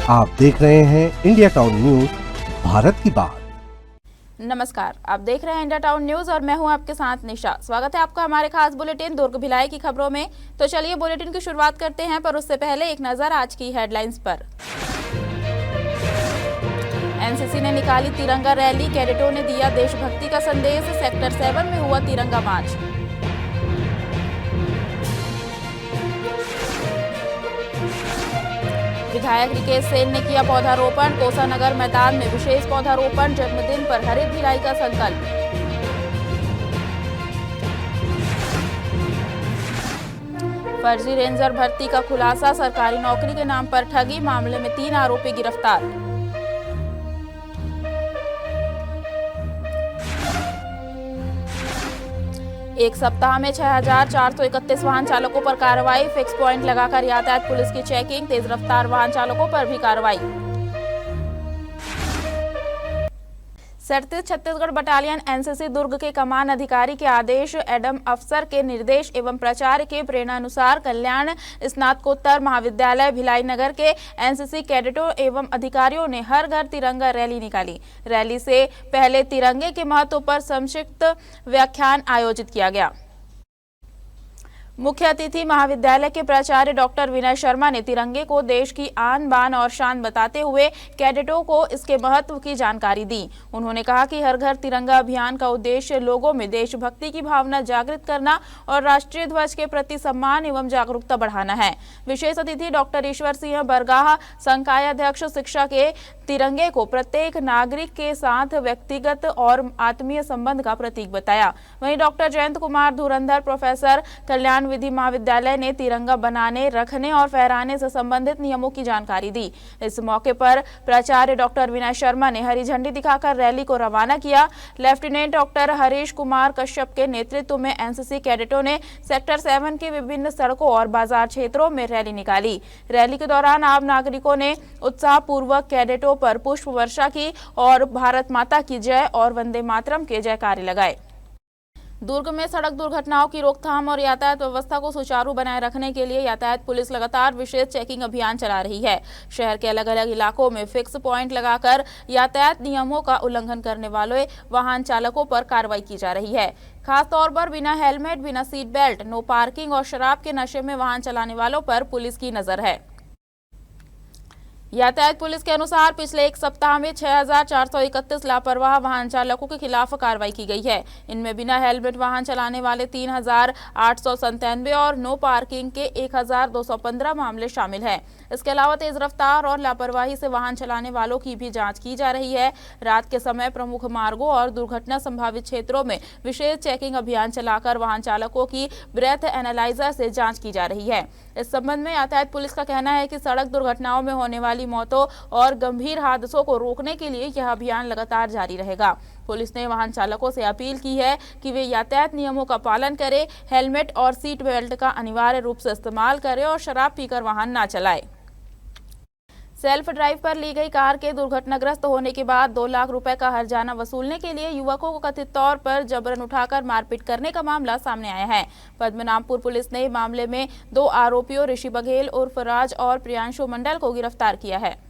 आप देख रहे हैं इंडिया टाउन न्यूज, भारत की बात। नमस्कार, आप देख रहे हैं इंडिया टाउन न्यूज और मैं हूं आपके साथ निशा। स्वागत है आपका हमारे खास बुलेटिन दुर्ग भिलाई की खबरों में। तो चलिए बुलेटिन की शुरुआत करते हैं, पर उससे पहले एक नजर आज की हेडलाइंस पर। एनसीसी ने निकाली तिरंगा रैली, कैडेटों ने दिया देशभक्ति का संदेश। सेक्टर 7 में हुआ तिरंगा मार्च। विधायक रिकेश सेन ने किया पौधारोपण, कोसानगर मैदान में विशेष पौधारोपण। जन्मदिन पर हरित भिलाई का संकल्प। फर्जी रेंजर भर्ती का खुलासा, सरकारी नौकरी के नाम पर ठगी, मामले में 3 आरोपी गिरफ्तार। एक सप्ताह में 6,431 वाहन चालकों पर कार्रवाई, फिक्स पॉइंट लगाकर यातायात पुलिस की चेकिंग, तेज रफ्तार वाहन चालकों पर भी कार्रवाई। 37 छत्तीसगढ़ बटालियन एनसीसी दुर्ग के कमान अधिकारी के आदेश, एडम अफसर के निर्देश एवं प्राचार्य के प्रेरणानुसार कल्याण स्नातकोत्तर महाविद्यालय भिलाई नगर के एनसीसी कैडेटों एवं अधिकारियों ने हर घर तिरंगा रैली निकाली। रैली से पहले तिरंगे के महत्व पर संक्षिप्त व्याख्यान आयोजित किया गया। मुख्य अतिथि महाविद्यालय के प्राचार्य डॉक्टर विनय शर्मा ने तिरंगे को देश की आन बान और शान बताते हुए कैडेटों को इसके महत्व की जानकारी दी। उन्होंने कहा कि हर घर तिरंगा अभियान का उद्देश्य लोगों में देशभक्ति की भावना जागृत करना और राष्ट्रीय ध्वज के प्रति सम्मान एवं जागरूकता बढ़ाना है। विशेष अतिथि डॉक्टर ईश्वर सिंह बरगाह, संकाय अध्यक्ष शिक्षा के तिरंगे को प्रत्येक नागरिक के साथ व्यक्तिगत और आत्मीय संबंध का प्रतीक बताया। वहीं डॉक्टर जयंत कुमार धुरंधर, प्रोफेसर कल्याण विधि महाविद्यालय ने तिरंगा बनाने, रखने और फहराने से संबंधित नियमों की जानकारी दी। इस मौके पर प्राचार्य डॉक्टर विनय शर्मा ने हरी झंडी दिखाकर रैली को रवाना किया। लेफ्टिनेंट डॉक्टर हरीश कुमार कश्यप के नेतृत्व में एनसीसी कैडेटों ने सेक्टर 7 के विभिन्न सड़कों और बाजार क्षेत्रों में रैली निकाली। रैली के दौरान आम नागरिकों ने उत्साहपूर्वक कैडेटों पर पुष्प वर्षा की और भारत माता की जय और वंदे मातरम के जयकारे लगाए। दुर्ग में सड़क दुर्घटनाओं की रोकथाम और यातायात व्यवस्था को सुचारू बनाए रखने के लिए यातायात पुलिस लगातार विशेष चेकिंग अभियान चला रही है। शहर के अलग अलग इलाकों में फिक्स पॉइंट लगाकर यातायात नियमों का उल्लंघन करने वाले वाहन चालकों पर कार्रवाई की जा रही है। खास तौर पर बिना हेलमेट, बिना सीट बेल्ट, नो पार्किंग और शराब के नशे में वाहन चलाने वालों पर पुलिस की नजर है। यातायात पुलिस के अनुसार पिछले एक सप्ताह में 6,431 लापरवाह वाहन चालकों के खिलाफ कार्रवाई की गई है। इनमें बिना हेलमेट वाहन चलाने वाले 3,897 और नो पार्किंग के 1,215 मामले शामिल हैं। इसके अलावा तेज रफ्तार और लापरवाही से वाहन चलाने वालों की भी जांच की जा रही है। रात के समय प्रमुख मार्गों और दुर्घटना संभावित क्षेत्रों में विशेष चेकिंग अभियान चलाकर वाहन चालकों की ब्रेथ एनालाइजर से जाँच की जा रही है। इस संबंध में यातायात पुलिस का कहना है कि सड़क दुर्घटनाओं में होने वाली मौतों और गंभीर हादसों को रोकने के लिए यह अभियान लगातार जारी रहेगा। पुलिस ने वाहन चालकों से अपील की है कि वे यातायात नियमों का पालन करें, हेलमेट और सीट बेल्ट का अनिवार्य रूप से इस्तेमाल करें और शराब पीकर वाहन न चलाएं। सेल्फ ड्राइव पर ली गई कार के दुर्घटनाग्रस्त होने के बाद 2 लाख रुपए का हर्जाना वसूलने के लिए युवकों को कथित तौर पर जबरन उठाकर मारपीट करने का मामला सामने आया है। पद्मनाभपुर पुलिस ने मामले में 2 आरोपियों ऋषि बघेल उर्फ राज और प्रियांशु मंडल को गिरफ्तार किया है।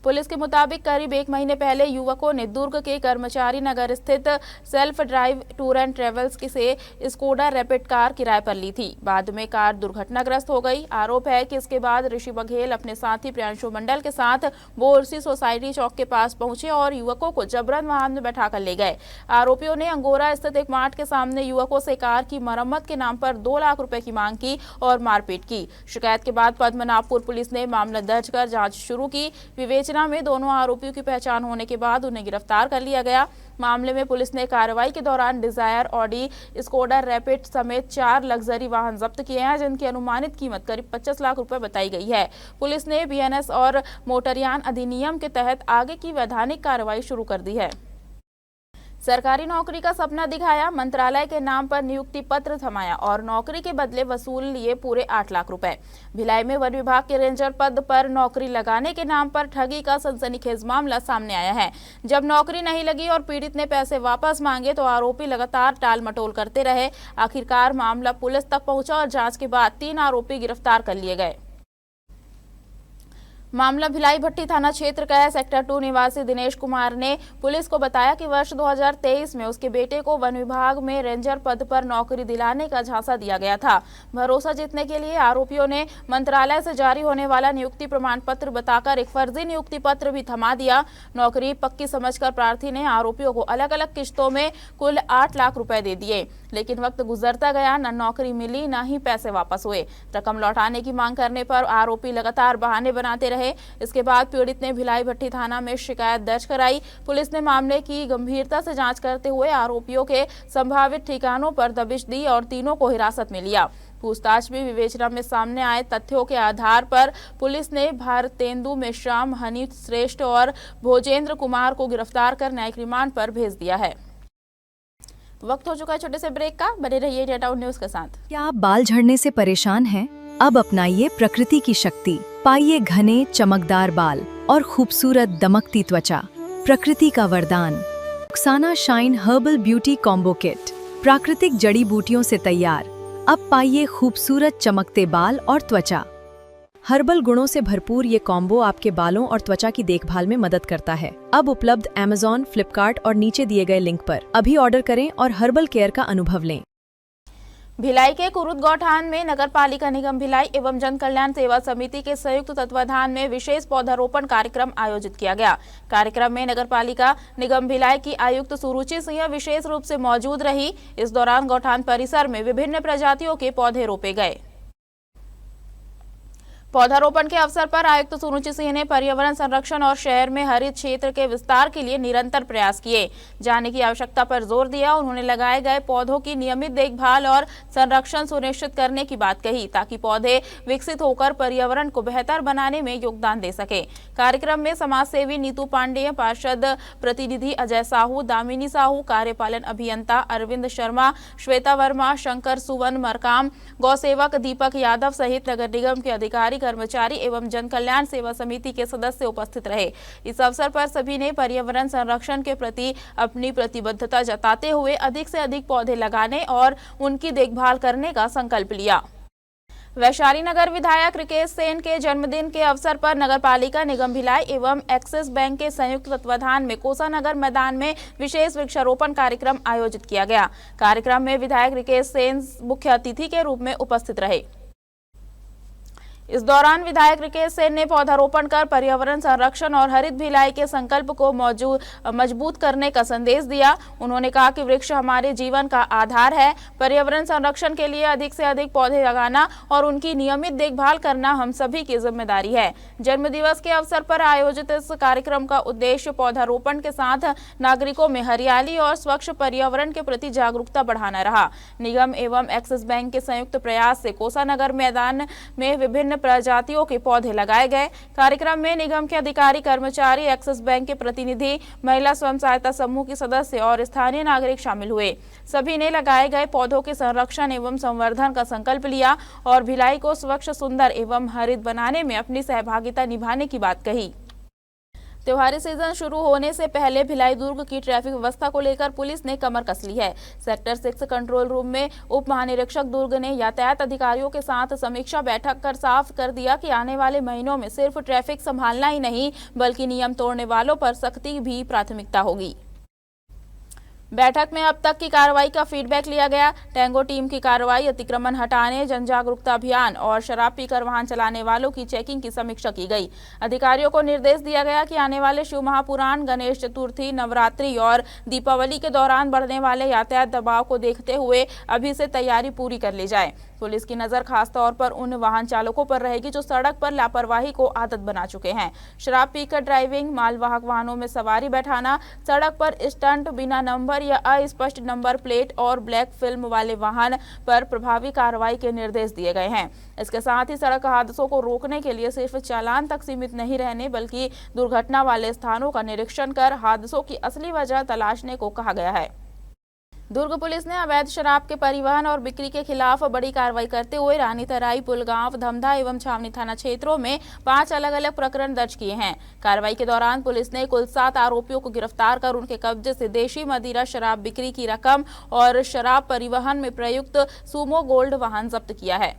पुलिस के मुताबिक करीब 1 महीने पहले युवकों ने दुर्ग के कर्मचारी नगर स्थित self drive tour and travels से स्कोडा रैपिड कार किराए पर ली थी। बाद में कार दुर्घटनाग्रस्त हो गई। आरोप है कि इसके बाद ऋषि बघेल अपने साथी प्रियांशु मंडल के साथ बोरसी सोसाइटी चौक के पास पहुंचे और युवकों को जबरन वाहन में बैठाकर ले गए। आरोपियों ने अंगोरा स्थित एक मार्ट के सामने युवकों से कार की मरम्मत के नाम पर 2 लाख रुपए की मांग की और मारपीट की। शिकायत के बाद पद्मनाभपुर पुलिस ने मामला दर्ज कर जाँच शुरू की। विवेचना में दोनों आरोपियों की पहचान होने के बाद उन्हें गिरफ्तार कर लिया गया। मामले में पुलिस ने कार्रवाई के दौरान डिजायर, ऑडी, स्कोडा रैपिड समेत 4 लग्जरी वाहन जब्त किए हैं, जिनकी अनुमानित कीमत करीब 25 लाख रुपए बताई गई है। पुलिस ने बीएनएस और मोटरयान अधिनियम के तहत आगे की वैधानिक कार्रवाई शुरू कर दी है। सरकारी नौकरी का सपना दिखाया, मंत्रालय के नाम पर नियुक्ति पत्र थमाया और नौकरी के बदले वसूल लिए पूरे 8 लाख रुपए। भिलाई में वन विभाग के रेंजर पद पर नौकरी लगाने के नाम पर ठगी का सनसनीखेज मामला सामने आया है। जब नौकरी नहीं लगी और पीड़ित ने पैसे वापस मांगे तो आरोपी लगातार टाल मटोल करते रहे। आखिरकार मामला पुलिस तक पहुंचा और जांच के बाद 3 आरोपी गिरफ्तार कर लिए गए। मामला भिलाई भट्टी थाना क्षेत्र का है। सेक्टर 2 निवासी दिनेश कुमार ने पुलिस को बताया कि वर्ष 2023 में उसके बेटे को वन विभाग में रेंजर पद पर नौकरी दिलाने का झांसा दिया गया था। भरोसा जीतने के लिए आरोपियों ने मंत्रालय से जारी होने वाला नियुक्ति प्रमाण पत्र बताकर एक फर्जी नियुक्ति पत्र भी थमा दिया। नौकरी पक्की समझकर प्रार्थी ने आरोपियों को अलग अलग किश्तों में कुल 8 लाख रुपए दे दिए, लेकिन वक्त गुजरता गया, न नौकरी मिली न ही पैसे वापस हुए। रकम लौटाने की मांग करने पर आरोपी लगातार बहाने बनाते रहे। इसके बाद पीड़ित ने भिलाई भट्टी थाना में शिकायत दर्ज कराई। पुलिस ने मामले की गंभीरता से जांच करते हुए आरोपियों के संभावित ठिकानों पर दबिश दी और तीनों को हिरासत में लिया। पूछताछ में विवेचना में सामने आए तथ्यों के आधार पर पुलिस ने भारतेंदु मेश्राम, हनी श्रेष्ठ और भोजेंद्र कुमार को गिरफ्तार कर न्यायिक रिमांड पर भेज दिया है। वक्त हो चुका है छोटे से ब्रेक का। बने रहिए इंडिया टाउन न्यूज के साथ। क्या आप बाल झड़ने से परेशान हैं? अब अपनाइए प्रकृति की शक्ति, पाइए घने चमकदार बाल और खूबसूरत दमकती त्वचा। प्रकृति का वरदान Rukhsana shine herbal beauty combo kit, प्राकृतिक जड़ी बूटियों से तैयार। अब पाइए खूबसूरत चमकते बाल और त्वचा। हर्बल गुणों से भरपूर ये कॉम्बो आपके बालों और त्वचा की देखभाल में मदद करता है। अब उपलब्ध Amazon, फ्लिपकार्ट और नीचे दिए गए लिंक पर अभी ऑर्डर करें और हर्बल केयर का अनुभव लें। भिलाई के कुरुद गौठान में नगर पालिका निगम भिलाई एवं जन कल्याण सेवा समिति के संयुक्त तत्वाधान में विशेष पौधारोपण कार्यक्रम आयोजित किया गया। कार्यक्रम में नगर पालिका निगम भिलाई की आयुक्त सुरुचि सिंह विशेष रूप से मौजूद रही। इस दौरान गौठान परिसर में विभिन्न प्रजातियों के पौधे रोपे गए। पौधारोपण के अवसर पर आयुक्त सुरुचि सिंह ने पर्यावरण संरक्षण और शहर में हरित क्षेत्र के विस्तार के लिए निरंतर प्रयास किए जाने की आवश्यकता पर जोर दिया। उन्होंने लगाए गए पौधों की नियमित देखभाल और संरक्षण सुनिश्चित करने की बात कही, ताकि पौधे विकसित होकर पर्यावरण को बेहतर बनाने में योगदान दे सके। कार्यक्रम में समाज सेवी नीतू पांडेय, पार्षद प्रतिनिधि अजय साहू, दामिनी साहू, कार्यपालन अभियंता अरविंद शर्मा, श्वेता वर्मा, शंकर सुवन मरकाम, गौसेवक दीपक यादव सहित नगर निगम के अधिकारी, कर्मचारी एवं जन कल्याण सेवा समिति के सदस्य उपस्थित रहे। इस अवसर पर सभी ने पर्यावरण संरक्षण के प्रति अपनी प्रतिबद्धता जताते हुए अधिक से अधिक पौधे लगाने और उनकी देखभाल करने का संकल्प लिया। वैशाली नगर विधायक रिकेश सेन के जन्मदिन के अवसर पर नगर पालिका निगम भिलाई एवं एक्सिस बैंक के संयुक्त तत्वाधान में कोसानगर मैदान में विशेष वृक्षारोपण कार्यक्रम आयोजित किया गया। कार्यक्रम में विधायक रिकेश सेन मुख्य अतिथि के रूप में उपस्थित रहे। इस दौरान विधायक रिकेश सेन ने पौधारोपण कर पर्यावरण संरक्षण और हरित भिलाई के संकल्प को मजबूत करने का संदेश दिया। उन्होंने कहा कि वृक्ष हमारे जीवन का आधार है। पर्यावरण संरक्षण के लिए अधिक से अधिक पौधे लगाना और उनकी नियमित देखभाल करना हम सभी की जिम्मेदारी है। जन्मदिवस के अवसर पर आयोजित इस कार्यक्रम का उद्देश्य पौधारोपण के साथ नागरिकों में हरियाली और स्वच्छ पर्यावरण के प्रति जागरूकता बढ़ाना रहा। निगम एवं एक्सिस बैंक के संयुक्त प्रयास से कोसानगर मैदान में विभिन्न प्रजातियों के पौधे लगाए गए। कार्यक्रम में निगम के अधिकारी, कर्मचारी, एक्सिस बैंक के प्रतिनिधि, महिला स्वयं सहायता समूह के सदस्य और स्थानीय नागरिक शामिल हुए। सभी ने लगाए गए पौधों के संरक्षण एवं संवर्धन का संकल्प लिया और भिलाई को स्वच्छ, सुंदर एवं हरित बनाने में अपनी सहभागिता निभाने की बात कही। त्योहारी सीजन शुरू होने से पहले भिलाई दुर्ग की ट्रैफिक व्यवस्था को लेकर पुलिस ने कमर कस ली है। सेक्टर 6 कंट्रोल रूम में उप महानिरीक्षक दुर्ग ने यातायात अधिकारियों के साथ समीक्षा बैठक कर साफ कर दिया कि आने वाले महीनों में सिर्फ ट्रैफिक संभालना ही नहीं, बल्कि नियम तोड़ने वालों पर सख्ती भी प्राथमिकता होगी। बैठक में अब तक की कार्रवाई का फीडबैक लिया गया। टेंगो टीम की कार्रवाई, अतिक्रमण हटाने, जन जागरूकता अभियान और शराब पीकर वाहन चलाने वालों की चेकिंग की समीक्षा की गई। अधिकारियों को निर्देश दिया गया कि आने वाले शिव महापुराण, गणेश चतुर्थी, नवरात्रि और दीपावली के दौरान बढ़ने वाले यातायात दबाव को देखते हुए अभी से तैयारी पूरी कर ली जाए। पुलिस की नजर खास तौर पर उन वाहन चालकों पर रहेगी जो सड़क पर लापरवाही को आदत बना चुके हैं। शराब पीकर ड्राइविंग, मालवाहक वाहनों में सवारी बैठाना, सड़क पर स्टंट, बिना नंबर या अस्पष्ट नंबर प्लेट और ब्लैक फिल्म वाले वाहन पर प्रभावी कार्रवाई के निर्देश दिए गए हैं। इसके साथ ही सड़क हादसों को रोकने के लिए सिर्फ चालान तक सीमित नहीं रहने, बल्कि दुर्घटना वाले स्थानों का निरीक्षण कर हादसों की असली वजह तलाशने को कहा गया है। दुर्ग पुलिस ने अवैध शराब के परिवहन और बिक्री के खिलाफ बड़ी कार्रवाई करते हुए रानी तराई, पुलगांव, धमधा एवं छावनी थाना क्षेत्रों में 5 अलग अलग प्रकरण दर्ज किए हैं। कार्रवाई के दौरान पुलिस ने कुल 7 आरोपियों को गिरफ्तार कर उनके कब्जे से देशी मदिरा, शराब बिक्री की रकम और शराब परिवहन में प्रयुक्त सुमो गोल्ड वाहन जब्त किया है।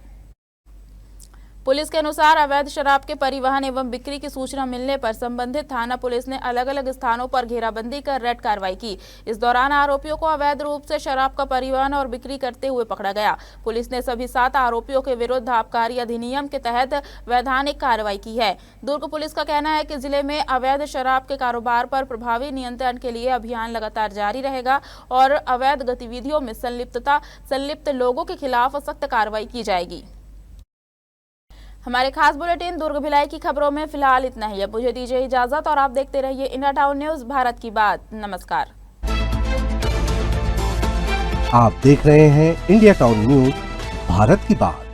पुलिस के अनुसार अवैध शराब के परिवहन एवं बिक्री की सूचना मिलने पर संबंधित थाना पुलिस ने अलग अलग स्थानों पर घेराबंदी कर रेड कार्रवाई की। इस दौरान आरोपियों को अवैध रूप से शराब का परिवहन और बिक्री करते हुए पकड़ा गया। पुलिस ने सभी 7 आरोपियों के विरुद्ध आबकारी अधिनियम के तहत वैधानिक कार्रवाई की है। दुर्ग पुलिस का कहना है कि जिले में अवैध शराब के कारोबार पर प्रभावी नियंत्रण के लिए अभियान लगातार जारी रहेगा और अवैध गतिविधियों में संलिप्त लोगों के खिलाफ सख्त कार्रवाई की जाएगी। हमारे खास बुलेटिन दुर्ग भिलाई की खबरों में फिलहाल इतना ही। अब मुझे दीजिए इजाजत और आप देखते रहिए इंडिया टाउन न्यूज, भारत की बात। नमस्कार। आप देख रहे हैं इंडिया टाउन न्यूज, भारत की बात।